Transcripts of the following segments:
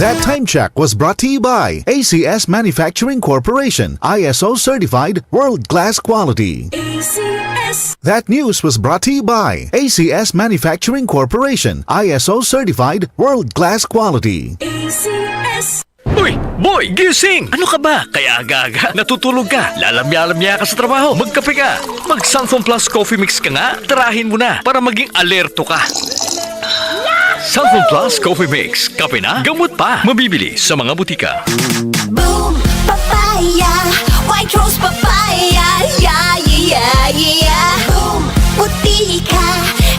That time check was brought to you by ACS Manufacturing Corporation, ISO certified world-class quality. ACS. That news was brought to you by ACS Manufacturing Corporation, ISO certified world-class quality. ACS. Uy, boy, gising! Ano ka ba? Kaya aga-aga, natutulog ka, lalamya-lamya ka sa trabaho, magkape ka. Mag Sunphone Plus Coffee Mix ka nga, tarahin mo na para maging alerto ka. Sunphone Plus Coffee Mix, kape na, gamot pa. Mabibili sa mga butika. Boom, papaya. White rose papaya. Yeah, yeah, yeah. Boom, puti ka.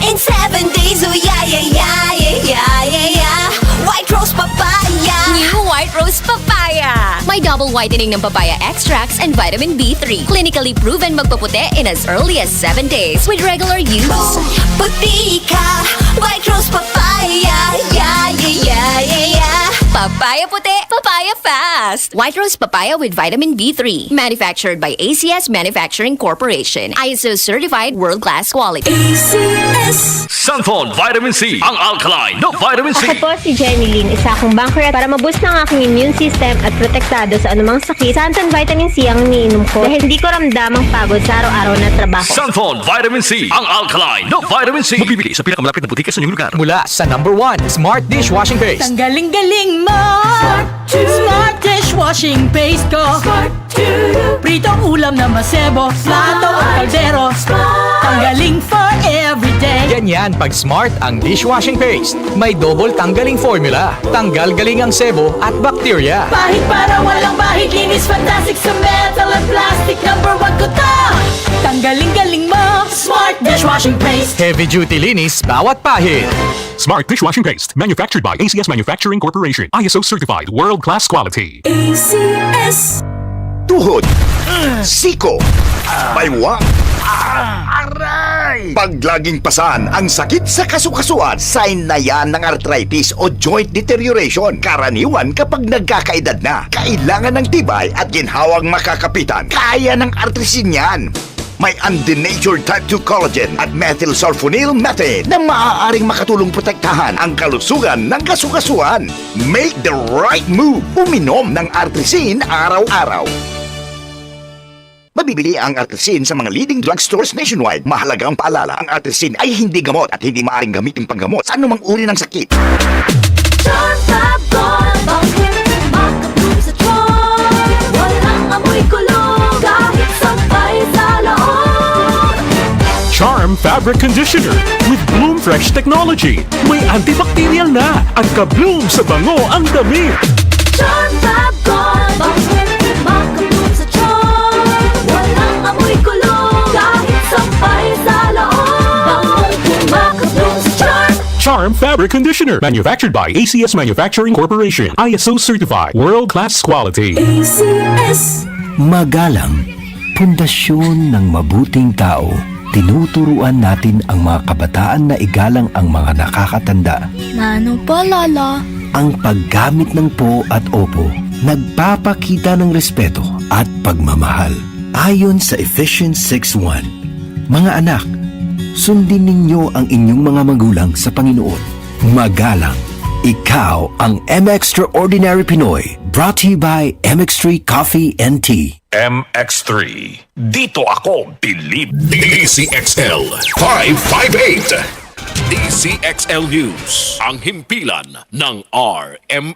In 7 days, oh yeah, yeah, yeah, yeah, yeah, yeah. White rose papaya. New White Rose Papaya. May double whitening ng papaya extracts and vitamin B3. Clinically proven magpaputi in as early as 7 days with regular use. Boom, puti ka. White rose papaya. Yeah, yeah, yeah, yeah, yeah. Papaya puti, papaya fast. White Rose Papaya with vitamin B3. Manufactured by ACS Manufacturing Corporation. ISO certified world-class quality. ACS. Sunphone Vitamin C, ang alkaline na vitamin C. Ako po si Jenny Lynn, isa akong banker para maboost ng aking immune system at protektado sa anumang sakit. Santan Vitamin C ang iniinom ko dahil hindi ko ramdam ang pagod sa araw-araw na trabaho. Sunphone Vitamin C, ang alkaline na vitamin C. Mabibili sa pinakamalapit na butika sa inyong lugar. Mula sa #1 Smart Dishwashing Paste. Ang galing-galing mo! Smart dishwashing paste ko! Pritong ulam na masebo, plato at kaldero. Tanggaling for everyday. Ganyan pag Smart ang dishwashing paste. May double tanggaling formula. Tanggal galing ang sebo at bakterya. Bahid para walang bahid, linis fantastic sa metal at plastic. #1 ko to! Tanggaling-galing mo! Smart dishwashing paste. Heavy duty linis bawat pahid. Smart Dishwashing Paste, manufactured by ACS Manufacturing Corporation, ISO certified, world-class quality. ACS. Tuhod, siko, baywang, aray! Pag laging pasan ang sakit sa kasukasuan, sign na yan ng arthritis o joint deterioration. Karaniwan kapag nagkakaedad na, kailangan ng tibay at ginhawang makakapitan. Kaya ng artrisin yan. May undenatured type 2 collagen at methylsulfonyl methane na maaaring makatulong protektahan ang kalusugan ng kasukasuan. Make the right move. Uminom ng artrisin araw-araw. Mabibili ang artrisin sa mga leading drugstores nationwide. Mahalagang paalala, ang artrisin ay hindi gamot at hindi maaaring gamitin panggamot sa anumang uri ng sakit. Charm Fab Gold. Bakit makatulog sa Charm? Walang amoy kulog kahit sabay sa loob. Charm Fabric Conditioner with Bloom Fresh Technology. May antibacterial na at ka-bloom sa bango ang damit. Charm Fab Gold. Bakit makatulog sa Charm? Walang amoy kulog kahit sabay sa loob. Makatulog sa Charm. Charm Fabric Conditioner, manufactured by ACS Manufacturing Corporation, ISO certified, world-class quality. ACS. Magalang, pundasyon ng mabuting tao. Tinuturuan natin ang mga kabataan na igalang ang mga nakakatanda. Ano pa, Lala? Ang paggamit ng po at opo, nagpapakita ng respeto at pagmamahal. Ayon sa Ephesians 6:1, mga anak, sundin ninyo ang inyong mga magulang sa Panginoon. Magalang, ikaw ang M-Extraordinary Pinoy. Brought to you by MX3 Coffee and Tea. MX3. Dito ako bilib. DCXL 558. DCXL News. Ang himpilan ng RMN.